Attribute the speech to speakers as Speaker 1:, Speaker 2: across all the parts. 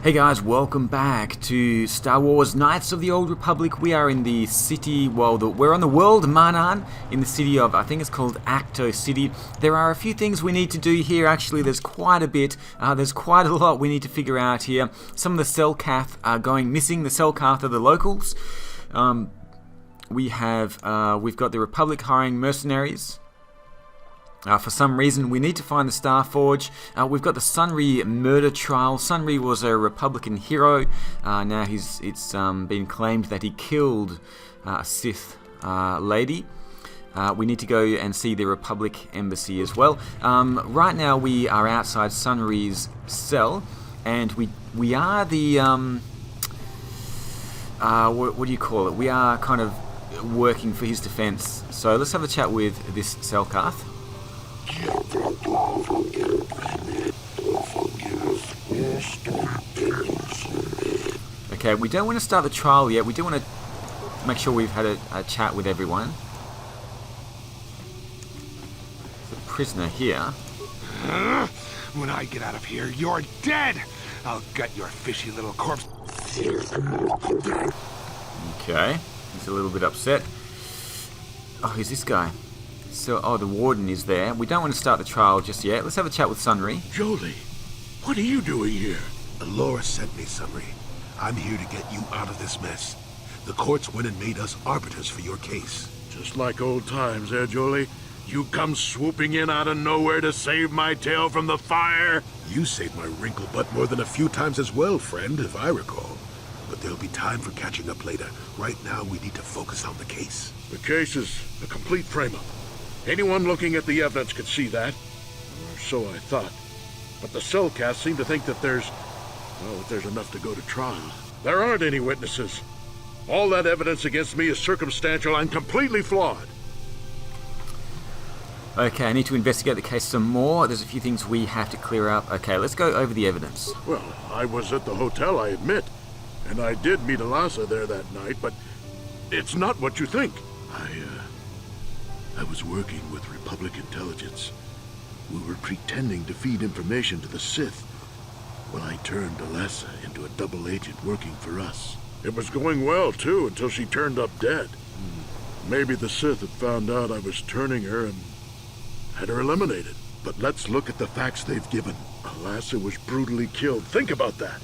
Speaker 1: Hey guys, welcome back to Star Wars Knights of the Old Republic. We are in the city, we're on the world Manan, in the city of, I think it's called Acto City. There are a few things we need to do here, actually. There's quite a bit. There's quite a lot we need to figure out here. Some of the Selkath are going missing. The Selkath are the locals. We've got the Republic hiring mercenaries. For some reason, we need to find the Star Forge. We've got the Sunry murder trial. Sunry was a Republican hero. Now it's been claimed that he killed a Sith lady. We need to go and see the Republic embassy as well. Right now, we are outside Sunry's cell, and we are the what do you call it? We are kind of working for his defense. So let's have a chat with this Selkath. Okay, we don't want to start the trial yet. We do want to make sure we've had a chat with everyone. There's a prisoner here.
Speaker 2: When I get out of here, you're dead! I'll gut your fishy little corpse.
Speaker 1: Okay, he's a little bit upset. Oh, who's this guy? So, the Warden is there. We don't want to start the trial just yet. Let's have a chat with Sunry.
Speaker 3: Jolie, what are you doing here?
Speaker 4: Alora sent me, Sunry. I'm here to get you out of this mess. The courts went and made us arbiters for your case.
Speaker 3: Just like old times, eh, Jolie? You come swooping in out of nowhere to save my tail from the fire?
Speaker 4: You saved my wrinkle butt more than a few times as well, friend, if I recall. But there'll be time for catching up later. Right now, we need to focus on the case.
Speaker 3: The case is a complete frame-up. Anyone looking at the evidence could see that. Or so I thought. But the Selkath seem to think that there's enough to go to trial. There aren't any witnesses. All that evidence against me is circumstantial and completely flawed.
Speaker 1: Okay, I need to investigate the case some more. There's a few things we have to clear up. Okay, let's go over the evidence.
Speaker 3: Well, I was at the hotel, I admit. And I did meet Alasa there that night, but it's not what you think. I was working with Republic intelligence. We were pretending to feed information to the Sith when I turned Alessa into a double agent working for us. It was going well, too, until she turned up dead. Maybe the Sith had found out I was turning her and had her eliminated. But let's look at the facts they've given. Alessa was brutally killed. Think about that.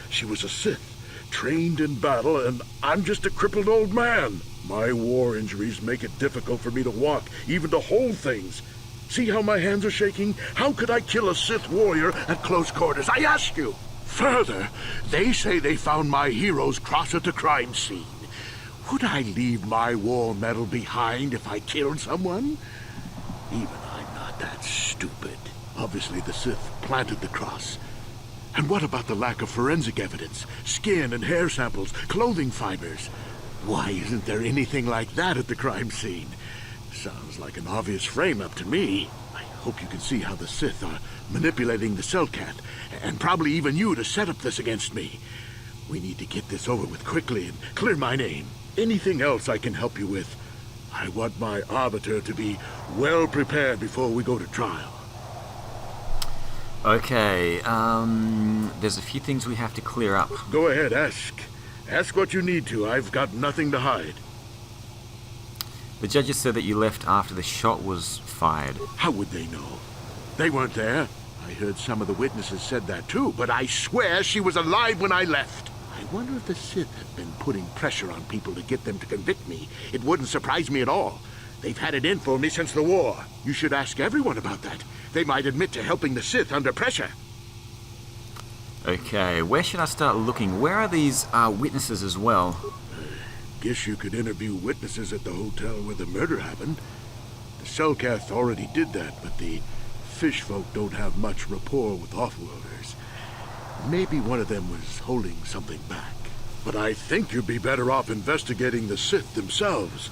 Speaker 3: She was a Sith, trained in battle, and I'm just a crippled old man. My war injuries make it difficult for me to walk, even to hold things. See how my hands are shaking? How could I kill a Sith warrior at close quarters? I ask you! Further, they say they found my hero's cross at the crime scene. Would I leave my war medal behind if I killed someone? Even I'm not that stupid. Obviously the Sith planted the cross. And what about the lack of forensic evidence? Skin and hair samples, clothing fibers. Why isn't there anything like that at the crime scene? Sounds like an obvious frame-up to me. I hope you can see how the Sith are manipulating the Selkath, and probably even you to set up this against me. We need to get this over with quickly and clear my name. Anything else I can help you with? I want my arbiter to be well prepared before we go to trial.
Speaker 1: Okay, there's a few things we have to clear up.
Speaker 3: Go ahead, ask. Ask what you need to. I've got nothing to hide.
Speaker 1: The judges said that you left after the shot was fired.
Speaker 3: How would they know? They weren't there. I heard some of the witnesses said that too, but I swear she was alive when I left. I wonder if the Sith have been putting pressure on people to get them to convict me. It wouldn't surprise me at all. They've had it in for me since the war. You should ask everyone about that. They might admit to helping the Sith under pressure.
Speaker 1: Okay, where should I start looking? Where are these witnesses as well?
Speaker 3: Guess you could interview witnesses at the hotel where the murder happened. The Selkath already did that, but the fish folk don't have much rapport with offworlders. Maybe one of them was holding something back. But I think you'd be better off investigating the Sith themselves.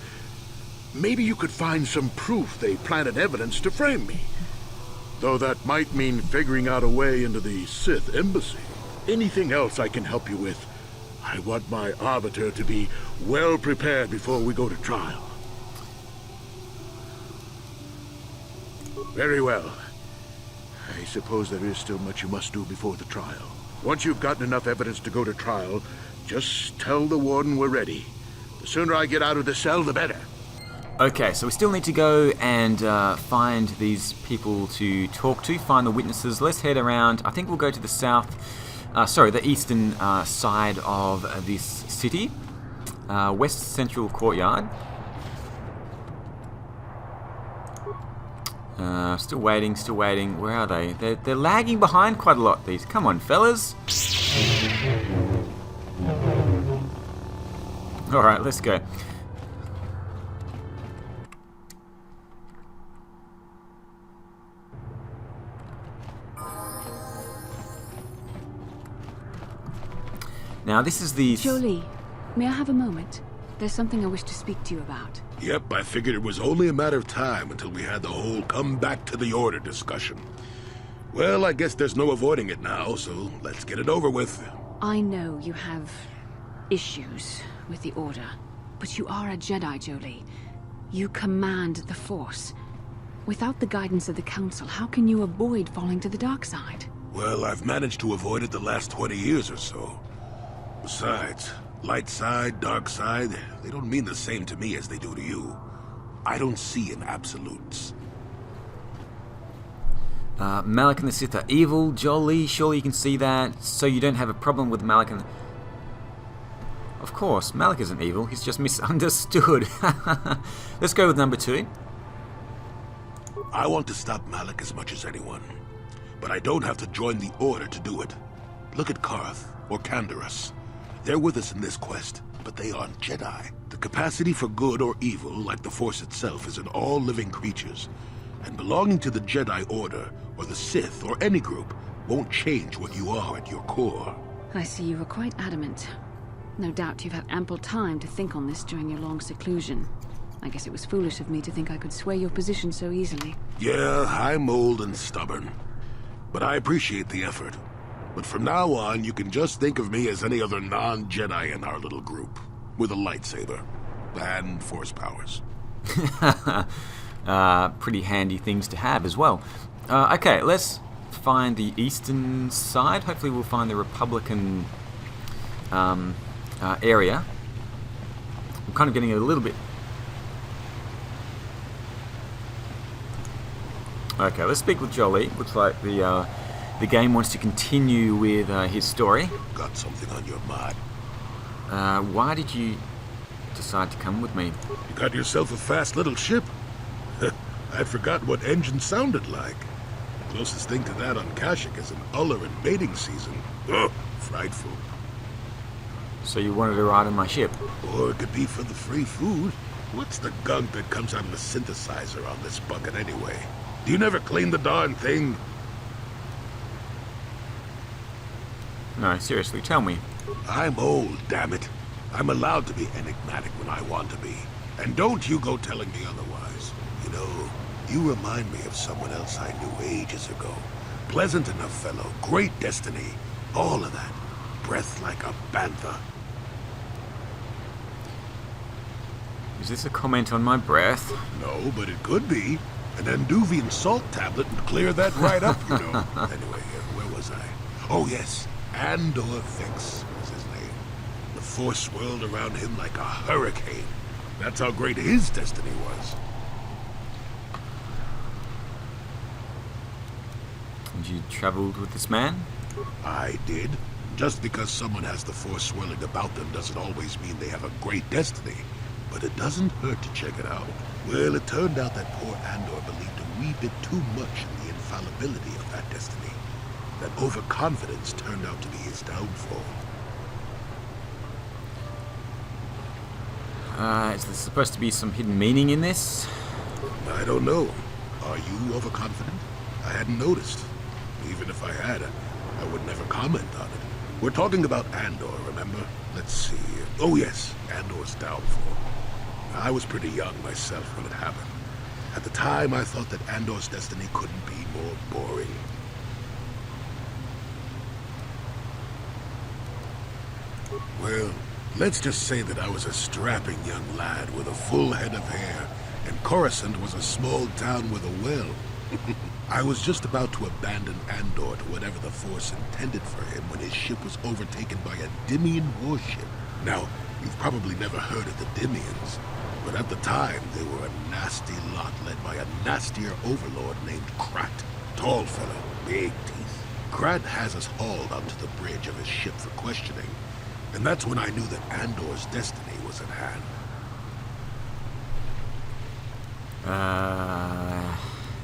Speaker 3: Maybe you could find some proof they planted evidence to frame me. Though that might mean figuring out a way into the Sith embassy. Anything else I can help you with? I want my arbiter to be well prepared before we go to trial. Very well. I suppose there is still much you must do before the trial. Once you've gotten enough evidence to go to trial, just tell the Warden we're ready. The sooner I get out of the cell, the better.
Speaker 1: Okay, so we still need to go and find these people to talk to, find the witnesses. Let's head around. I think we'll go to the the eastern side of this city. West Central Courtyard. Still waiting. Where are they? They're lagging behind quite a lot, these. Come on, fellas. Alright, let's go. Now, this is the...
Speaker 5: Jolie, may I have a moment? There's something I wish to speak to you about.
Speaker 4: Yep, I figured it was only a matter of time until we had the whole come back to the order discussion. Well, I guess there's no avoiding it now, so let's get it over with.
Speaker 5: I know you have issues with the order, but you are a Jedi, Jolie. You command the Force. Without the guidance of the Council, how can you avoid falling to the dark side?
Speaker 4: Well, I've managed to avoid it the last 20 years or so. Besides, light side, dark side, they don't mean the same to me as they do to you. I don't see in absolutes.
Speaker 1: Malak and the Sith are evil. Jolie, surely you can see that. So you don't have a problem with Malak and... Of course, Malak isn't evil. He's just misunderstood. Let's go with number 2.
Speaker 4: I want to stop Malak as much as anyone. But I don't have to join the Order to do it. Look at Karth or Canderous. They're with us in this quest, but they aren't Jedi. The capacity for good or evil, like the Force itself, is in all living creatures. And belonging to the Jedi Order, or the Sith, or any group, won't change what you are at your core.
Speaker 5: I see you were quite adamant. No doubt you've had ample time to think on this during your long seclusion. I guess it was foolish of me to think I could sway your position so easily.
Speaker 4: Yeah, I'm old and stubborn. But I appreciate the effort. But from now on, you can just think of me as any other non-Jedi in our little group. With a lightsaber. And Force powers.
Speaker 1: Pretty handy things to have as well. Okay, let's find the eastern side. Hopefully we'll find the Republican area. I'm kind of getting a little bit... Okay, let's speak with Jolie. Looks like the game wants to continue with his story.
Speaker 4: Got something on your mind?
Speaker 1: Why did you decide to come with me?
Speaker 4: You got yourself a fast little ship. I'd forgotten what engine sounded like. The closest thing to that on Kashyyyk is an Uller in mating season. Ugh, frightful.
Speaker 1: So you wanted to ride on my ship?
Speaker 4: Or it could be for the free food. What's the gunk that comes out of the synthesizer on this bucket anyway? Do you never clean the darn thing?
Speaker 1: No, seriously, tell me.
Speaker 4: I'm old, damn it. I'm allowed to be enigmatic when I want to be. And don't you go telling me otherwise. You know, you remind me of someone else I knew ages ago. Pleasant enough fellow, great destiny, all of that. Breath like a bantha.
Speaker 1: Is this a comment on my breath?
Speaker 4: No, but it could be. An Anduvian salt tablet would clear that right up, you know. Anyway, where was I? Oh, yes. Andor Vex was his name. The Force swirled around him like a hurricane. That's how great his destiny was.
Speaker 1: And you traveled with this man?
Speaker 4: I did. Just because someone has the Force swirling about them doesn't always mean they have a great destiny. But it doesn't hurt to check it out. Well, it turned out that poor Andor believed a wee bit too much in the infallibility of that destiny. That overconfidence turned out to be his downfall.
Speaker 1: Is there supposed to be some hidden meaning in this?
Speaker 4: I don't know. Are you overconfident? I hadn't noticed. Even if I had, I would never comment on it. We're talking about Andor, remember? Let's see. Oh yes, Andor's downfall. I was pretty young myself when it happened. At the time, I thought that Andor's destiny couldn't be more boring. Well, let's just say that I was a strapping young lad with a full head of hair, and Coruscant was a small town with a well. I was just about to abandon Andor to whatever the Force intended for him when his ship was overtaken by a Dimian warship. Now, you've probably never heard of the Dimians, but at the time they were a nasty lot led by a nastier overlord named Krat. Tall fellow, big teeth. Krat has us hauled onto the bridge of his ship for questioning, and that's when I knew that Andor's destiny was at hand.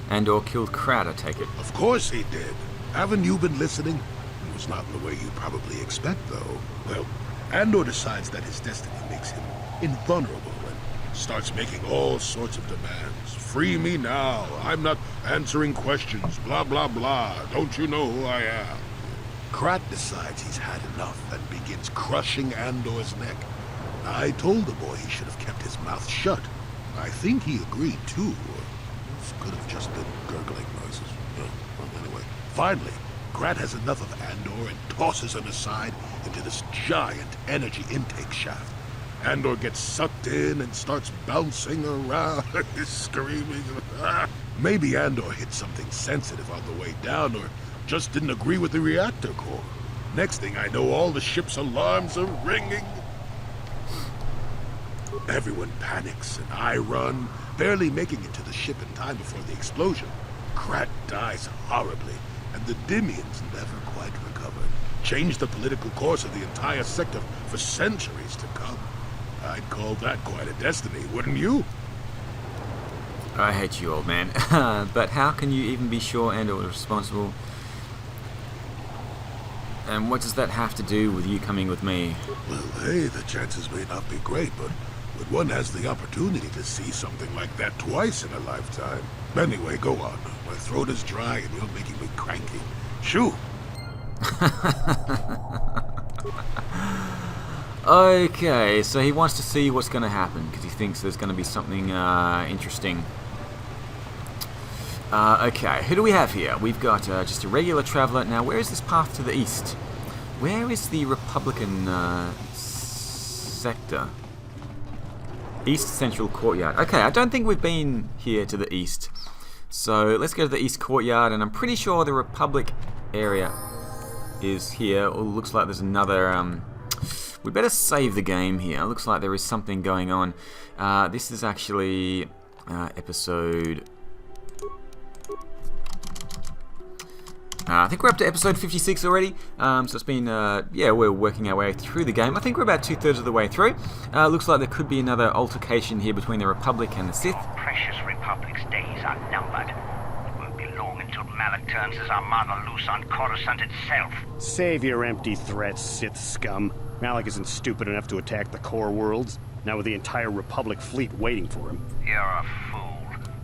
Speaker 1: Andor killed Krat, I take it.
Speaker 4: Of course he did. Haven't you been listening? It was not in the way you probably expect, though. Well, Andor decides that his destiny makes him invulnerable and starts making all sorts of demands. Free me now. I'm not answering questions. Blah, blah, blah. Don't you know who I am? Krat decides he's had enough and begins crushing Andor's neck. I told the boy he should have kept his mouth shut. I think he agreed, too. Could have just been gurgling noises. Well, anyway. Finally, Krat has enough of Andor and tosses him aside into this giant energy intake shaft. Andor gets sucked in and starts bouncing around, screaming. Maybe Andor hit something sensitive on the way down, or just didn't agree with the reactor core. Next thing I know, all the ship's alarms are ringing. Everyone panics, and I run, barely making it to the ship in time before the explosion. Krat dies horribly, and the Dimians never quite recovered. Changed the political course of the entire sector for centuries to come. I'd call that quite a destiny, wouldn't you?
Speaker 1: I hate you, old man. But how can you even be sure Andor was responsible? And what does that have to do with you coming with me?
Speaker 4: Well, hey, the chances may not be great, but one has the opportunity to see something like that twice in a lifetime. Anyway, go on. My throat is dry and you're making me cranky. Shoo!
Speaker 1: Okay, so he wants to see what's going to happen because he thinks there's going to be something interesting. Okay, who do we have here? We've got just a regular traveler. Now, where is this path to the east? Where is the Republican sector? East Central Courtyard. Okay, I don't think we've been here to the east. So let's go to the East Courtyard, and I'm pretty sure the Republic area is here. Oh, looks like there's another... we better save the game here. Looks like there is something going on. This is actually episode... I think we're up to episode 56 already, so it's been, yeah, we're working our way through the game. I think we're about 2/3 of the way through. Looks like there could be another altercation here between the Republic and the Sith.
Speaker 6: Your precious Republic's days are numbered. It won't be long until Malak turns his armada loose on Coruscant itself.
Speaker 7: Save your empty threats, Sith scum. Malak isn't stupid enough to attack the core worlds, now with the entire Republic fleet waiting for him.
Speaker 6: You're a fool.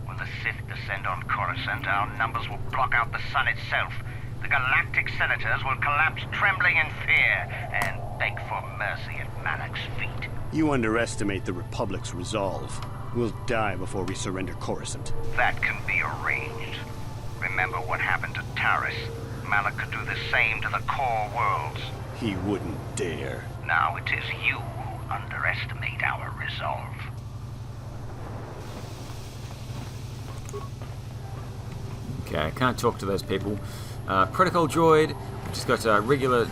Speaker 6: When the Sith descend on Coruscant, our numbers will block out the sun itself. The galactic senators will collapse trembling in fear and beg for mercy at Malak's feet.
Speaker 7: You underestimate the Republic's resolve. We'll die before we surrender Coruscant.
Speaker 6: That can be arranged. Remember what happened to Taris. Malak could do the same to the core worlds.
Speaker 7: He wouldn't dare.
Speaker 6: Now it is you who underestimate our resolve.
Speaker 1: Okay, I can't talk to those people. Protocol droid. We've just got regular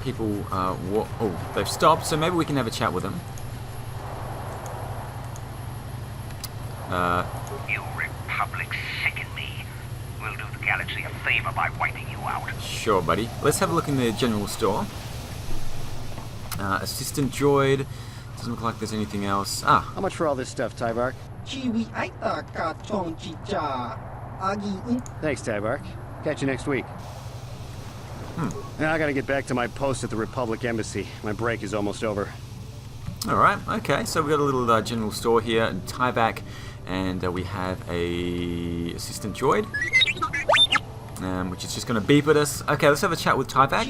Speaker 1: people. Oh, they've stopped, so maybe we can have a chat with them.
Speaker 6: You Republic sicken me. We'll do the galaxy a favor by wiping you out.
Speaker 1: Sure, buddy. Let's have a look in the general store. Assistant droid. Doesn't look like there's anything else. Ah.
Speaker 7: How much for all this stuff, Tyvark? Thanks, Tyvark. Catch you next week. Now I gotta get back to my post at the Republic Embassy. My break is almost over.
Speaker 1: Alright, okay, so we've got a little general store here, Tyvac, and we have a assistant droid, which is just going to beep at us. Okay, let's have a chat with Tyvac.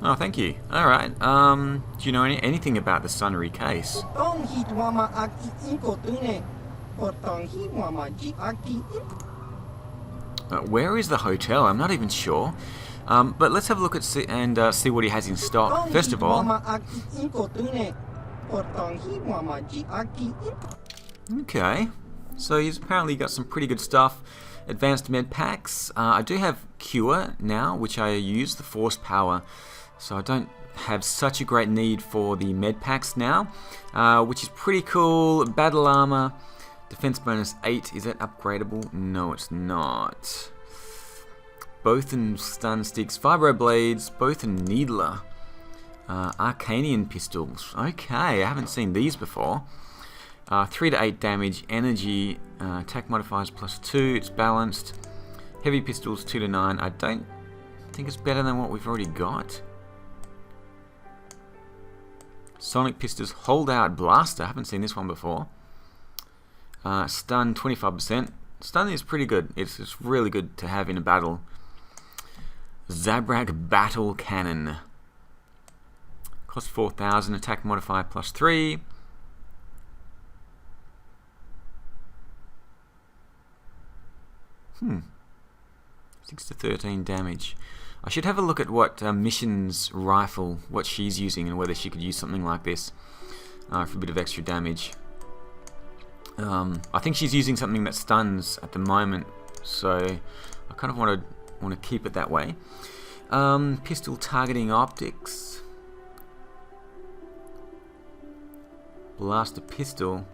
Speaker 1: Oh, thank you. Alright, do you know anything about the Sunnery case? Where is the hotel? I'm not even sure. But let's have a look at see what he has in stock. First of all, Okay, so he's apparently got some pretty good stuff. Advanced med packs. I do have Cure now, which I use, the Force Power, so I don't have such a great need for the med packs now, which is pretty cool. Battle Armor, Defense bonus 8, is that upgradable? No, it's not. Both in stun sticks, Vibro Blades, both in Needler. Arcanian Pistols, okay, I haven't seen these before. 3 to 8 damage, energy, attack modifiers +2, it's balanced. Heavy pistols 2 to 9, I don't think it's better than what we've already got. Sonic Pistols, Hold Out Blaster, I haven't seen this one before. Stun 25%, stun is pretty good, it's really good to have in a battle. Zabrak Battle Cannon, cost 4,000, attack modifier +3. 6 to 13 damage. I should have a look at what Mission's rifle, what she's using, and whether she could use something like this for a bit of extra damage. I think she's using something that stuns at the moment, so I kind of want to keep it that way. Pistol targeting optics. Blaster pistol.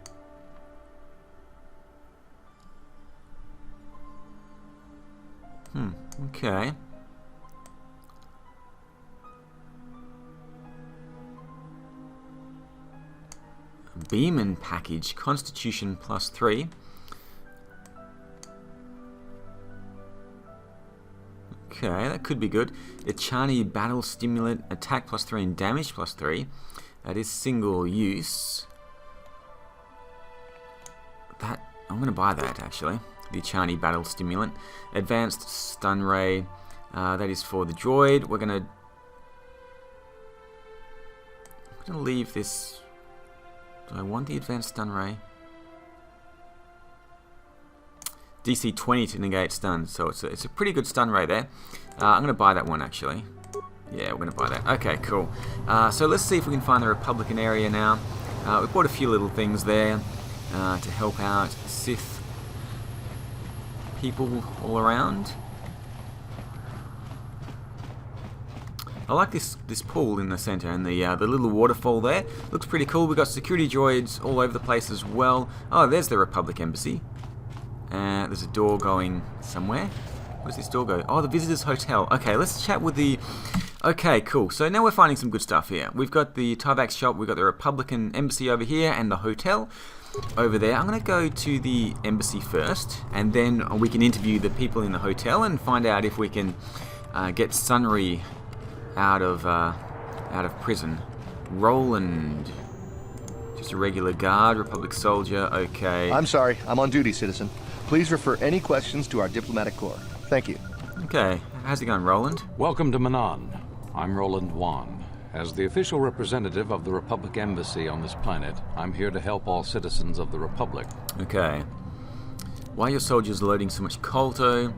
Speaker 1: Okay. Beeman package, Constitution +3. Okay, that could be good. Ichani Battle Stimulant, attack +3 and damage +3. That is single use. That I'm going to buy that actually. The Ichani Battle Stimulant. Advanced Stun Ray. That is for the droid. We're going to leave this. Do I want the Advanced Stun Ray? DC 20 to negate stun, so it's a pretty good stun ray there. I'm going to buy that one actually. Yeah, we're going to buy that. Okay, cool. So let's see if we can find the Republican area now. We've bought a few little things there to help out Sith people all around. I like this pool in the center and the little waterfall there. Looks pretty cool. We've got security droids all over the place as well. Oh, there's the Republic Embassy. There's a door going somewhere. Where's this door go? Oh, the Visitors Hotel. Okay, let's chat with the... Okay, cool. So now we're finding some good stuff here. We've got the Tyvek's shop, we've got the Republican Embassy over here, and the hotel over there. I'm going to go to the embassy first, and then we can interview the people in the hotel and find out if we can get Sunry out of prison. Roland, just a regular guard, Republic soldier. Okay.
Speaker 8: I'm sorry, I'm on duty, citizen. Please refer any questions to our diplomatic corps. Thank you.
Speaker 1: Okay, how's it going, Roland?
Speaker 9: Welcome to Manan. I'm Roland Juan. As the official representative of the Republic Embassy on this planet, I'm here to help all citizens of the Republic.
Speaker 1: Okay. Why are your soldiers loading so much Colto?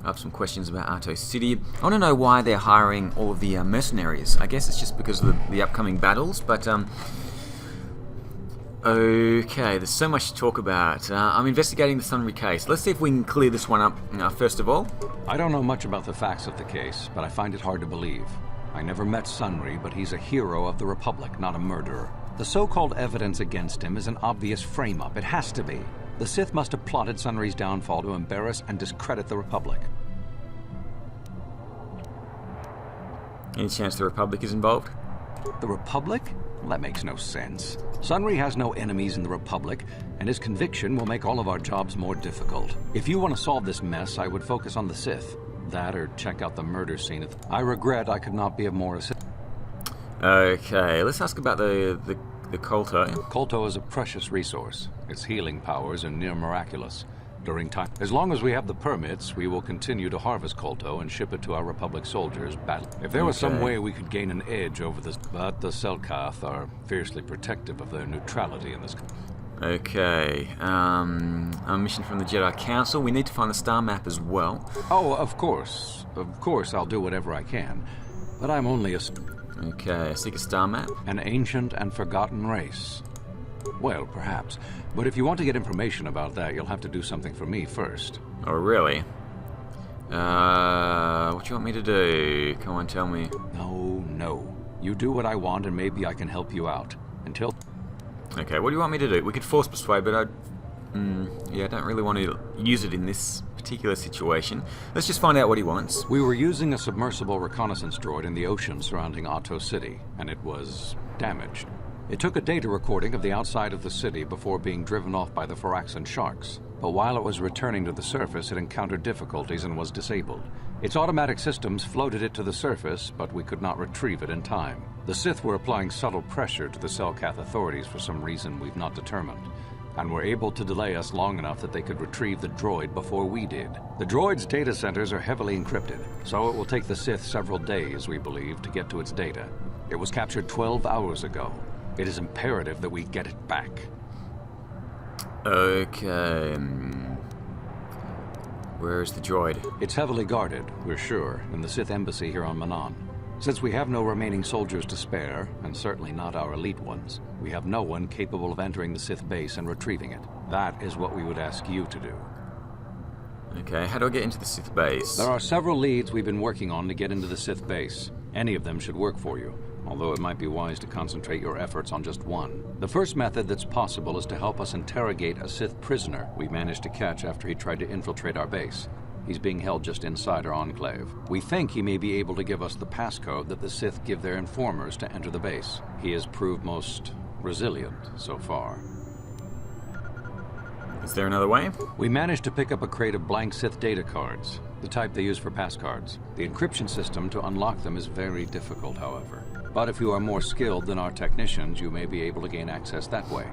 Speaker 1: I have some questions about Arto City. I want to know why they're hiring all of the mercenaries. I guess it's just because of the upcoming battles, but okay, there's so much to talk about. I'm investigating the Sunry case. Let's see if we can clear this one up first of all.
Speaker 9: I don't know much about the facts of the case, but I find it hard to believe. I never met Sunry, but he's a hero of the Republic, not a murderer. The so-called evidence against him is an obvious frame-up. It has to be. The Sith must have plotted Sunry's downfall to embarrass and discredit the Republic.
Speaker 1: Any chance the Republic is involved?
Speaker 9: The Republic? Well, that makes no sense. Sunry has no enemies in the Republic, and his conviction will make all of our jobs more difficult. If you want to solve this mess, I would focus on the Sith. That or check out the murder scene. I regret I could not be of more assistance.
Speaker 1: Okay, let's ask about the Colto.
Speaker 9: Colto is a precious resource. Its healing powers are near miraculous. During time, as long as we have the permits, we will continue to harvest Colto and ship it to our Republic soldiers. If there was some way we could gain an edge over this, but the Selkath are fiercely protective of their neutrality in this.
Speaker 1: Okay, a mission from the Jedi Council. We need to find the star map as well.
Speaker 9: Oh, of course. Of course, I'll do whatever I can. But I'm only a...
Speaker 1: Okay, seek a star map.
Speaker 9: An ancient and forgotten race. Well, perhaps. But if you want to get information about that, you'll have to do something for me first.
Speaker 1: Oh, really? What do you want me to do? Come on, tell me.
Speaker 9: No. You do what I want and maybe I can help you out. Until...
Speaker 1: Okay, what do you want me to do? We could force persuade, but I don't really want to use it in this particular situation. Let's just find out what he wants.
Speaker 9: We were using a submersible reconnaissance droid in the ocean surrounding Otto City, and it was damaged. It took a data recording of the outside of the city before being driven off by the Firaxan sharks. But while it was returning to the surface, it encountered difficulties and was disabled. Its automatic systems floated it to the surface, but we could not retrieve it in time. The Sith were applying subtle pressure to the Selkath authorities for some reason we've not determined, and were able to delay us long enough that they could retrieve the droid before we did. The droid's data centers are heavily encrypted, so it will take the Sith several days, we believe, to get to its data. It was captured 12 hours ago. It is imperative that we get it back.
Speaker 1: Okay. Where's the droid?
Speaker 9: It's heavily guarded, we're sure, in the Sith embassy here on Manon. Since we have no remaining soldiers to spare, and certainly not our elite ones, we have no one capable of entering the Sith base and retrieving it. That is what we would ask you to do.
Speaker 1: Okay, how do I get into the Sith base?
Speaker 9: There are several leads we've been working on to get into the Sith base. Any of them should work for you, although it might be wise to concentrate your efforts on just one. The first method that's possible is to help us interrogate a Sith prisoner we managed to catch after he tried to infiltrate our base. He's being held just inside our enclave. We think he may be able to give us the passcode that the Sith give their informers to enter the base. He has proved most resilient so far.
Speaker 1: Is there another way?
Speaker 9: We managed to pick up a crate of blank Sith data cards, the type they use for passcards. The encryption system to unlock them is very difficult, however. But if you are more skilled than our technicians, you may be able to gain access that way.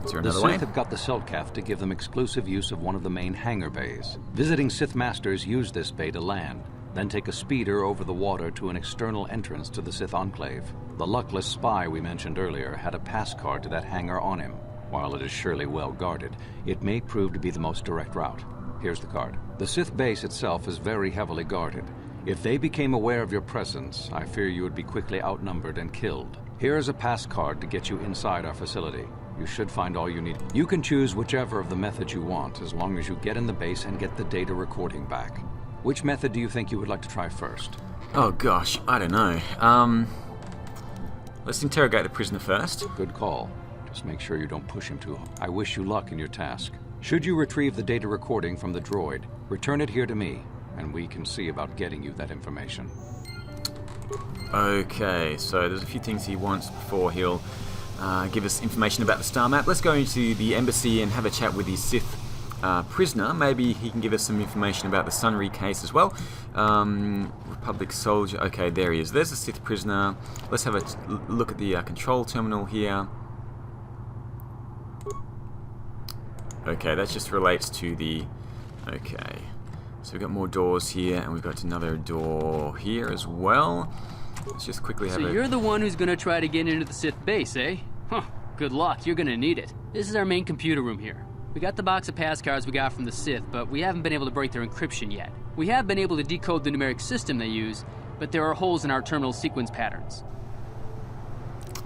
Speaker 1: Is there
Speaker 9: The
Speaker 1: another way?
Speaker 9: Sith have got the Selkath to give them exclusive use of one of the main hangar bays. Visiting Sith masters use this bay to land, then take a speeder over the water to an external entrance to the Sith enclave. The luckless spy we mentioned earlier had a pass card to that hangar on him. While it is surely well guarded, it may prove to be the most direct route. Here's the card. The Sith base itself is very heavily guarded. If they became aware of your presence, I fear you would be quickly outnumbered and killed. Here is a pass card to get you inside our facility. You should find all you need. You can choose whichever of the methods you want, as long as you get in the base and get the data recording back. Which method do you think you would like to try first?
Speaker 1: Oh gosh, I don't know. Let's interrogate the prisoner first.
Speaker 9: Good call. Just make sure you don't push him too hard. I wish you luck in your task. Should you retrieve the data recording from the droid, return it here to me, and we can see about getting you that information.
Speaker 1: Okay, so there's a few things he wants before he'll give us information about the star map. Let's go into the embassy and have a chat with the Sith prisoner. Maybe he can give us some information about the Sunry case as well. Republic soldier. Okay, there he is. There's the Sith prisoner. Let's have a look at the control terminal here. Okay, that just relates to the... Okay, so we've got more doors here, and we've got another door here as well. Let's just quickly have
Speaker 10: So
Speaker 1: a...
Speaker 10: you're the one who's gonna try to get into the Sith base, eh? Huh, good luck, you're gonna need it. This is our main computer room here. We got the box of pass cards we got from the Sith, but we haven't been able to break their encryption yet. We have been able to decode the numeric system they use, but there are holes in our terminal sequence patterns.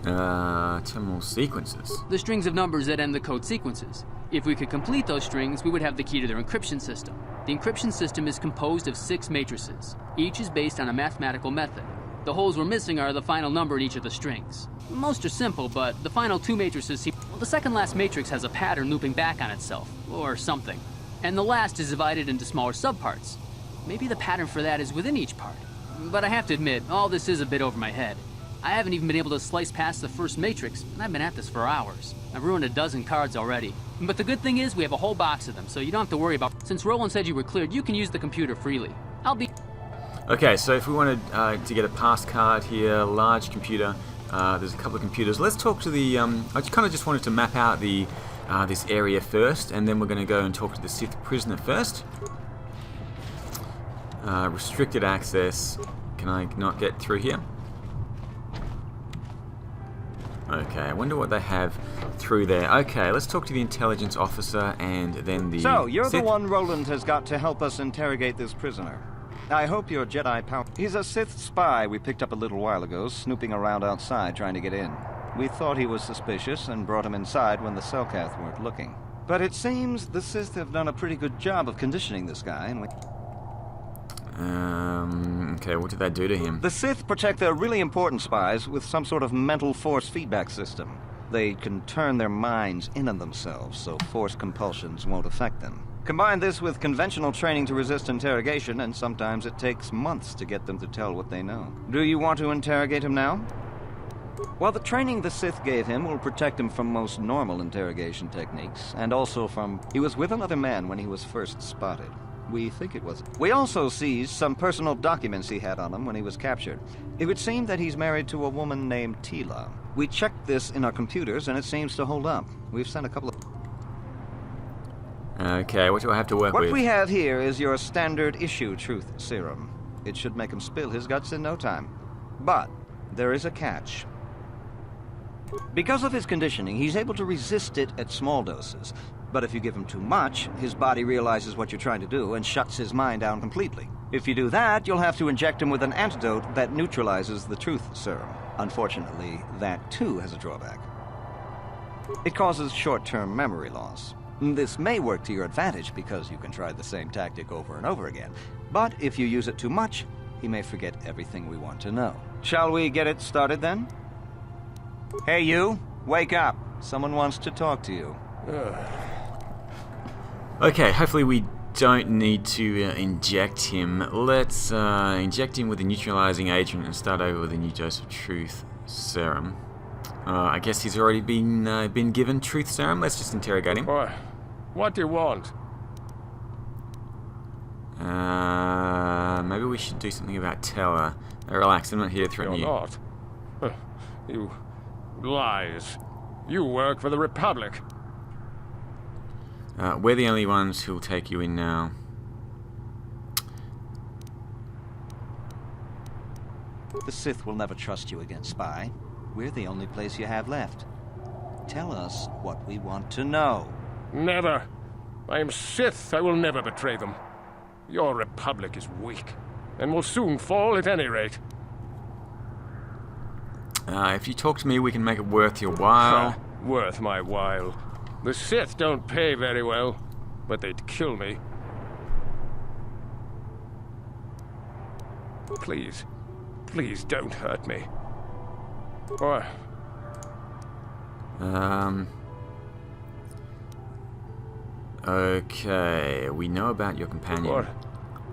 Speaker 1: Terminal sequences.
Speaker 10: The strings of numbers that end the code sequences. If we could complete those strings, we would have the key to their encryption system. The encryption system is composed of 6 matrices. Each is based on a mathematical method. The holes we're missing are the final number in each of the strings. Most are simple, but the final 2 matrices seem... Well, the second last matrix has a pattern looping back on itself, or something. And the last is divided into smaller subparts. Maybe the pattern for that is within each part. But I have to admit, all this is a bit over my head. I haven't even been able to slice past the first matrix, and I've been at this for hours. I've ruined a dozen cards already. But the good thing is we have a whole box of them, so you don't have to worry about... Since Roland said you were cleared, you can use the computer freely. I'll be...
Speaker 1: Okay, so if we wanted to get a pass card here, large computer, there's a couple of computers. Let's talk to the... I kind of just wanted to map out the this area first, and then we're going to go and talk to the Sith prisoner first. Restricted access. Can I not get through here? Okay, I wonder what they have through there. Okay, let's talk to the intelligence officer and then the...
Speaker 11: So, you're
Speaker 1: Sith.
Speaker 11: the one Roland has got to help us interrogate this prisoner. I hope your Jedi power... He's a Sith spy we picked up a little while ago, snooping around outside trying to get in. We thought he was suspicious and brought him inside when the Selkath weren't looking. But it seems the Sith have done a pretty good job of conditioning this guy, and we...
Speaker 1: Okay, what did that do to him?
Speaker 11: The Sith protect their really important spies with some sort of mental force feedback system. They can turn their minds in on themselves, so force compulsions won't affect them. Combine this with conventional training to resist interrogation, and sometimes it takes months to get them to tell what they know. Do you want to interrogate him now? Well, the training the Sith gave him will protect him from most normal interrogation techniques, and also from... He was with another man when he was first spotted. We think it was... We also seized some personal documents he had on him when he was captured. It would seem that he's married to a woman named Tila. We checked this in our computers, and it seems to hold up. We've sent a couple of...
Speaker 1: Okay, what do I have to work with?
Speaker 11: What we have here is your standard issue truth serum. It should make him spill his guts in no time. But there is a catch. Because of his conditioning, he's able to resist it at small doses. But if you give him too much, his body realizes what you're trying to do and shuts his mind down completely. If you do that, you'll have to inject him with an antidote that neutralizes the truth serum. Unfortunately, that too has a drawback. It causes short-term memory loss. This may work to your advantage because you can try the same tactic over and over again. But if you use it too much, he may forget everything we want to know. Shall we get it started then? Hey you, wake up. Someone wants to talk to you.
Speaker 1: Okay, hopefully we don't need to inject him. Let's inject him with a neutralizing agent and start over with a new dose of truth serum. I guess he's already been given truth serum. Let's just interrogate him.
Speaker 12: What do you want?
Speaker 1: Maybe we should do something about Teller. Relax, I'm not here to threaten you.
Speaker 12: You're not. You lies. You work for the Republic.
Speaker 1: We're the only ones who'll take you in now.
Speaker 11: The Sith will never trust you again, spy. We're the only place you have left. Tell us what we want to know.
Speaker 12: Never. I am Sith. I will never betray them. Your Republic is weak, and will soon fall at any rate.
Speaker 1: If you talk to me, we can make it worth your while.
Speaker 12: Worth my while. The Sith don't pay very well, but they'd kill me. Please. Please don't hurt me. Or...
Speaker 1: Okay, we know about your companion.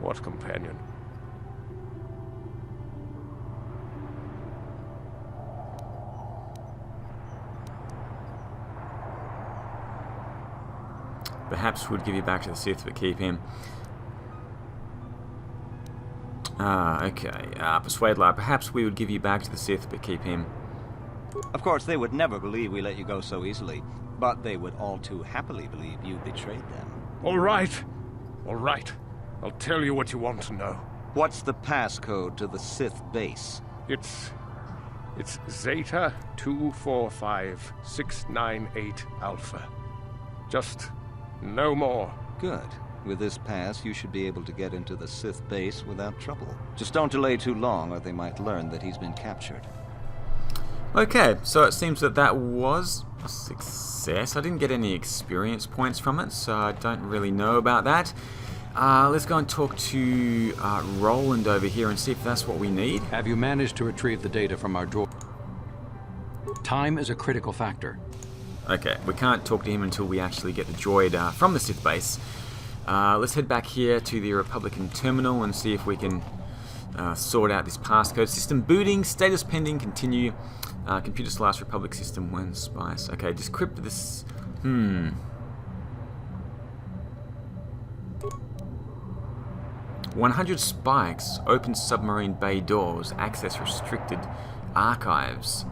Speaker 12: What companion?
Speaker 1: Perhaps we'd give you back to the Sith, but keep him. Okay. Persuade lie. Perhaps we would give you back to the Sith, but keep him.
Speaker 11: Of course, they would never believe we let you go so easily, but they would all too happily believe you betrayed them.
Speaker 12: All right. All right. I'll tell you what you want to know.
Speaker 11: What's the passcode to the Sith base?
Speaker 12: It's Zeta 245698 Alpha. Just no more.
Speaker 11: Good. With this pass, you should be able to get into the Sith base without trouble. Just don't delay too long, or they might learn that he's been captured.
Speaker 1: Okay, so it seems that was a success. I didn't get any experience points from it, so I don't really know about that. Let's go and talk to Roland over here and see if that's what we need.
Speaker 9: Have you managed to retrieve the data from our droid? Time is a critical factor.
Speaker 1: Okay, we can't talk to him until we actually get the droid from the Sith base. Let's head back here to the Republican terminal and see if we can sort out this passcode. System booting, status pending, continue. Computer / Republic system when spice. Okay, decrypt this. 100 spikes, open submarine bay doors, access restricted, archives.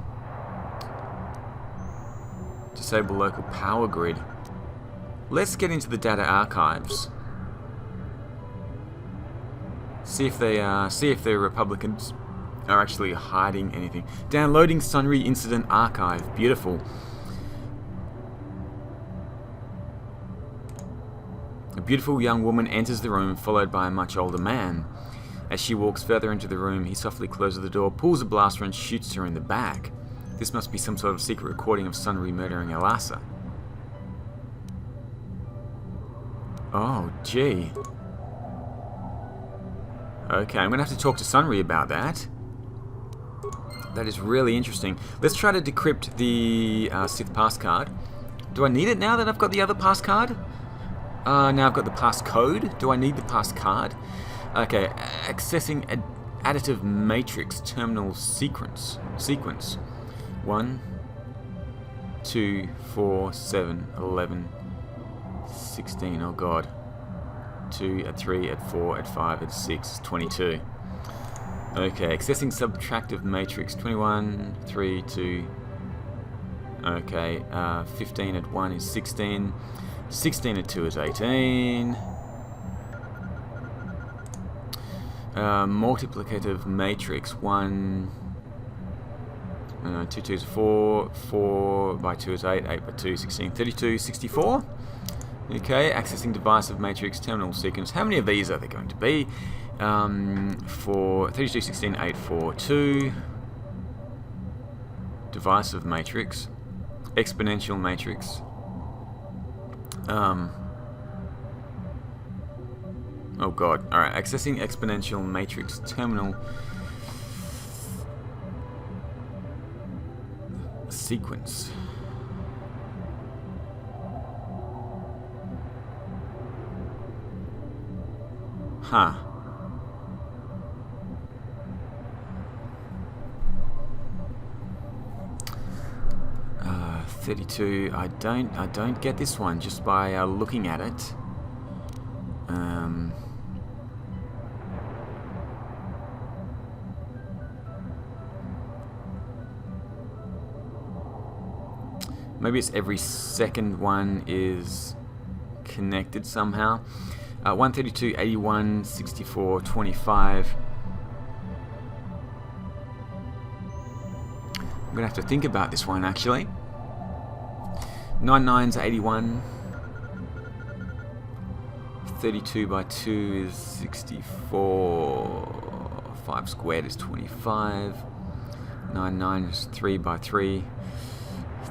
Speaker 1: Disable local power grid. Let's get into the data archives. See if the Republicans are actually hiding anything. Downloading Sunry Incident Archive. Beautiful. A beautiful young woman enters the room, followed by a much older man. As she walks further into the room, he softly closes the door, pulls a blaster and shoots her in the back. This must be some sort of secret recording of Sunry murdering Alassa. Oh, gee. Okay, I'm gonna have to talk to Sunry about that. That is really interesting. Let's try to decrypt the Sith pass card. Do I need it now that I've got the other pass card? Now I've got the passcode. Do I need the pass card? Okay, accessing additive matrix terminal sequence. 1, 2, 4, 7, 11, 16. Oh god. 2, at 3, at 4, at 5, at 6, 22. Okay, accessing subtractive matrix. 21, 3, 2. Okay, 15 at 1 is 16. 16 at 2 is 18. Multiplicative matrix. 1, 2 is 4. 4 by 2 is 8. 8 by 2 is 16. 32, 64. Okay, accessing device of matrix terminal sequence. How many of these are there going to be? For 32, 16, 8, 4, 2. Device of matrix. Exponential matrix. Oh god. Alright, accessing exponential matrix terminal sequence. Huh. Uh, 32. I don't get this one just by looking at it. Maybe it's every second one is connected somehow. 132, 81, 64, 25. I'm gonna have to think about this one actually. 99's 81. 32 by 2 is 64. 5 squared is 25. 99 is 3 by 3.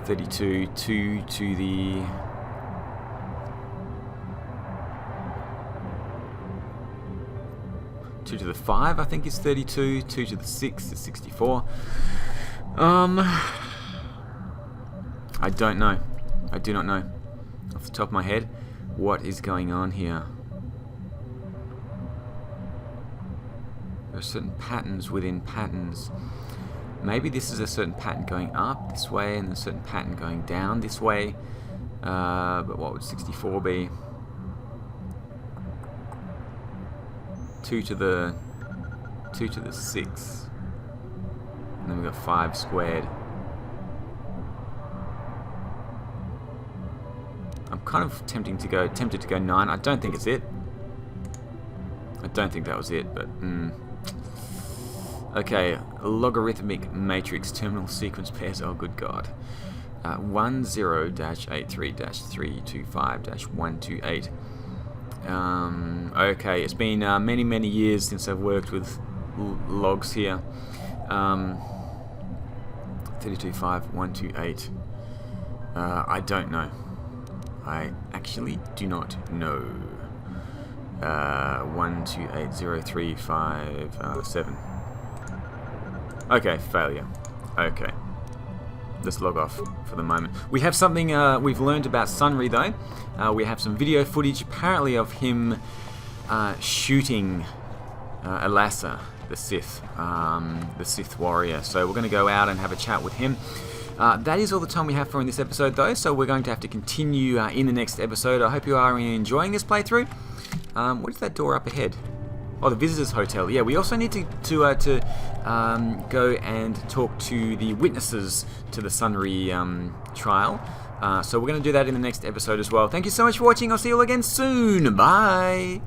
Speaker 1: 32, 2 to the... Two to the 5, I think, is 32. 2 to the 6 is 64. I don't know. I do not know off the top of my head what is going on here. There are certain patterns within patterns. Maybe this is a certain pattern going up this way and a certain pattern going down this way. But what would 64 be? 2 to the 6. And then we've got 5 squared. I'm kind of tempted to go 9. I don't think it's it. I don't think that was it, but okay, logarithmic matrix terminal sequence pairs. Oh, good God. 10-83-325-128. Okay, it's been many years since I've worked with logs here. 325128. I don't know. I actually do not know. 128035 Okay, failure. Okay. Let's log off for the moment. We have something we've learned about Sunry though. We have some video footage apparently of him shooting Alassa, the Sith warrior. So we're going to go out and have a chat with him. That is all the time we have for in this episode though, so we're going to have to continue in the next episode. I hope you are enjoying this playthrough. What is that door up ahead? Oh, the Visitors Hotel. Yeah, we also need to go and talk to the witnesses to the Sunry trial. So we're going to do that in the next episode as well. Thank you so much for watching. I'll see you all again soon. Bye.